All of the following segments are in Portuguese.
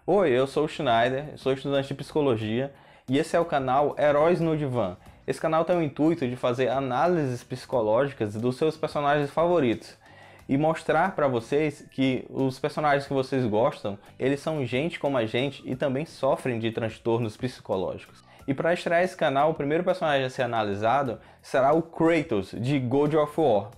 Oi, eu sou o Schneider, sou estudante de psicologia e esse é o canal Heróis no Divã. Esse canal tem o intuito de fazer análises psicológicas dos seus personagens favoritos e mostrar para vocês que os personagens que vocês gostam, eles são gente como a gente e também sofrem de transtornos psicológicos. E para estrear esse canal, o primeiro personagem a ser analisado será o Kratos, de God of War.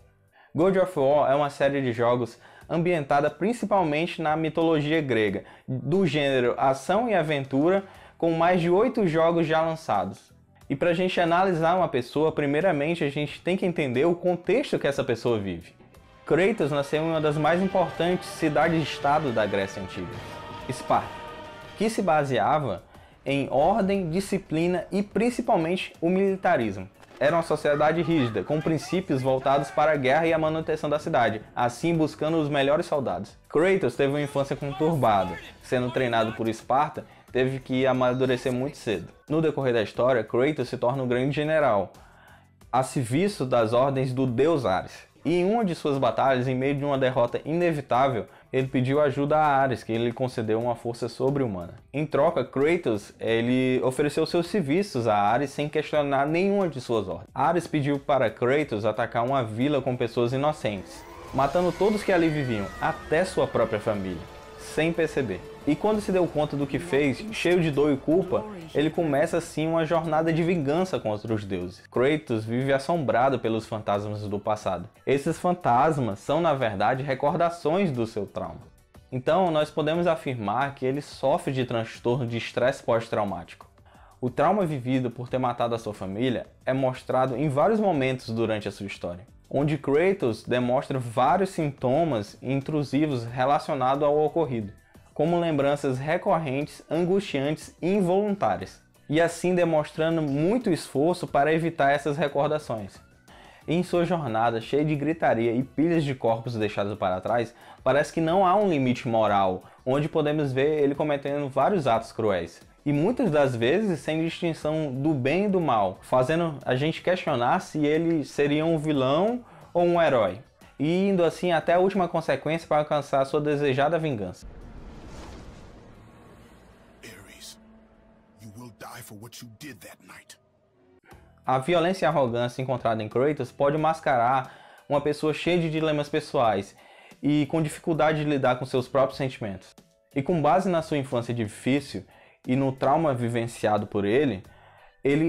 God of War é uma série de jogos ambientada principalmente na mitologia grega, do gênero ação e aventura, com mais de 8 jogos já lançados. E para a gente analisar uma pessoa, primeiramente a gente tem que entender o contexto que essa pessoa vive. Kratos nasceu em uma das mais importantes cidades-estado da Grécia Antiga, Esparta, que se baseava em ordem, disciplina e principalmente o militarismo. Era uma sociedade rígida, com princípios voltados para a guerra e a manutenção da cidade, assim buscando os melhores soldados. Kratos teve uma infância conturbada, sendo treinado por Esparta, teve que amadurecer muito cedo. No decorrer da história, Kratos se torna um grande general, a serviço das ordens do deus Ares. E em uma de suas batalhas, em meio de uma derrota inevitável, ele pediu ajuda a Ares, que ele concedeu uma força sobre-humana. Em troca, Kratos ele ofereceu seus serviços a Ares sem questionar nenhuma de suas ordens. Ares pediu para Kratos atacar uma vila com pessoas inocentes, matando todos que ali viviam, até sua própria família, sem perceber. E quando se deu conta do que fez, cheio de dor e culpa, ele começa assim uma jornada de vingança contra os deuses. Kratos vive assombrado pelos fantasmas do passado. Esses fantasmas são, na verdade, recordações do seu trauma. Então, nós podemos afirmar que ele sofre de transtorno de estresse pós-traumático. O trauma vivido por ter matado a sua família é mostrado em vários momentos durante a sua história, onde Kratos demonstra vários sintomas intrusivos relacionados ao ocorrido, como lembranças recorrentes, angustiantes e involuntárias, e assim demonstrando muito esforço para evitar essas recordações. Em sua jornada cheia de gritaria e pilhas de corpos deixados para trás, parece que não há um limite moral, onde podemos ver ele cometendo vários atos cruéis, e muitas das vezes sem distinção do bem e do mal, fazendo a gente questionar se ele seria um vilão ou um herói, e indo assim até a última consequência para alcançar a sua desejada vingança. A violência e arrogância encontrada em Kratos pode mascarar uma pessoa cheia de dilemas pessoais e com dificuldade de lidar com seus próprios sentimentos. E com base na sua infância difícil e no trauma vivenciado por ele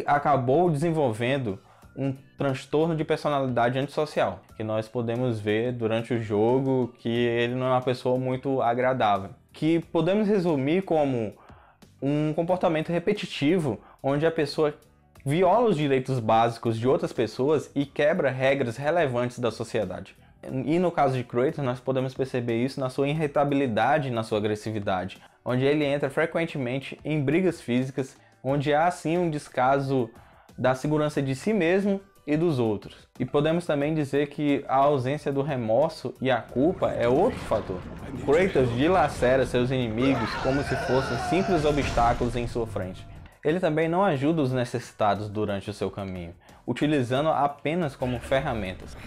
acabou desenvolvendo um transtorno de personalidade antissocial, que nós podemos ver durante o jogo que ele não é uma pessoa muito agradável, que podemos resumir como um comportamento repetitivo, onde a pessoa viola os direitos básicos de outras pessoas e quebra regras relevantes da sociedade. E no caso de Kratos, nós podemos perceber isso na sua irritabilidade e na sua agressividade, onde ele entra frequentemente em brigas físicas, onde há assim um descaso da segurança de si mesmo e dos outros. E podemos também dizer que a ausência do remorso e a culpa é outro fator. Kratos dilacera seus inimigos como se fossem simples obstáculos em sua frente. Ele também não ajuda os necessitados durante o seu caminho, utilizando apenas como ferramentas.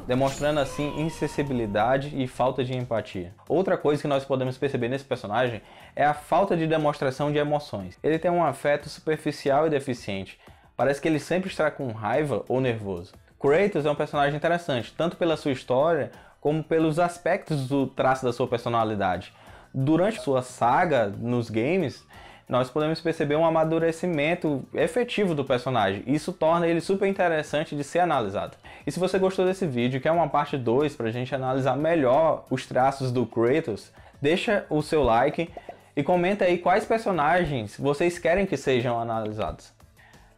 Demonstrando assim insensibilidade e falta de empatia. Outra coisa que nós podemos perceber nesse personagem é a falta de demonstração de emoções. Ele tem um afeto superficial e deficiente. Parece que ele sempre está com raiva ou nervoso. Kratos é um personagem interessante, tanto pela sua história como pelos aspectos do traço da sua personalidade. Durante sua saga nos games, nós podemos perceber um amadurecimento efetivo do personagem. Isso torna ele super interessante de ser analisado. E se você gostou desse vídeo, quer uma parte 2 para a gente analisar melhor os traços do Kratos, deixa o seu like e comenta aí quais personagens vocês querem que sejam analisados.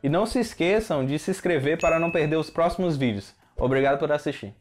E não se esqueçam de se inscrever para não perder os próximos vídeos. Obrigado por assistir.